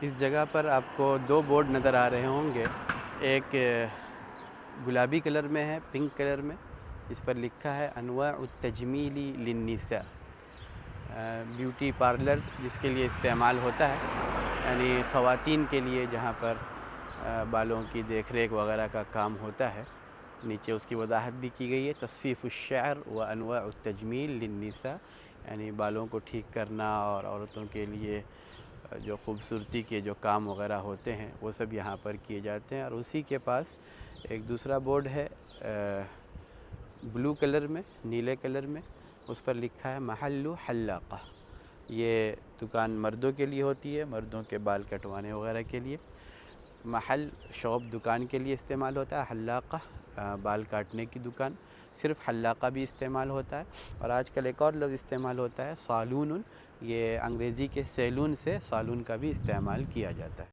اس جگہ پر آپ کو دو بورڈ نظر آ رہے ہوں گے، ایک گلابی کلر میں ہے، پنک کلر میں، اس پر لکھا ہے انواع التجمیل للنساء، بیوٹی پارلر جس کے لیے استعمال ہوتا ہے، یعنی خواتین کے لیے جہاں پر بالوں کی دیکھ ریکھ وغیرہ کا کام ہوتا ہے۔ نیچے اس کی وضاحت بھی کی گئی ہے، تصفیف الشعر و انواع التجمیل للنساء، یعنی بالوں کو ٹھیک کرنا اور عورتوں کے لیے جو خوبصورتی کے جو کام وغیرہ ہوتے ہیں وہ سب یہاں پر کیے جاتے ہیں۔ اور اسی کے پاس ایک دوسرا بورڈ ہے بلو کلر میں، نیلے کلر میں، اس پر لکھا ہے محل حلاقہ، یہ دکان مردوں کے لیے ہوتی ہے، مردوں کے بال کٹوانے وغیرہ کے لیے۔ محل شاپ دکان کے لیے استعمال ہوتا ہے، حلاقہ بال کاٹنے کی دکان، صرف حلاقہ بھی استعمال ہوتا ہے۔ اور آج کل ایک اور لفظ استعمال ہوتا ہے سالون، یہ انگریزی کے سیلون سے سالون کا بھی استعمال کیا جاتا ہے۔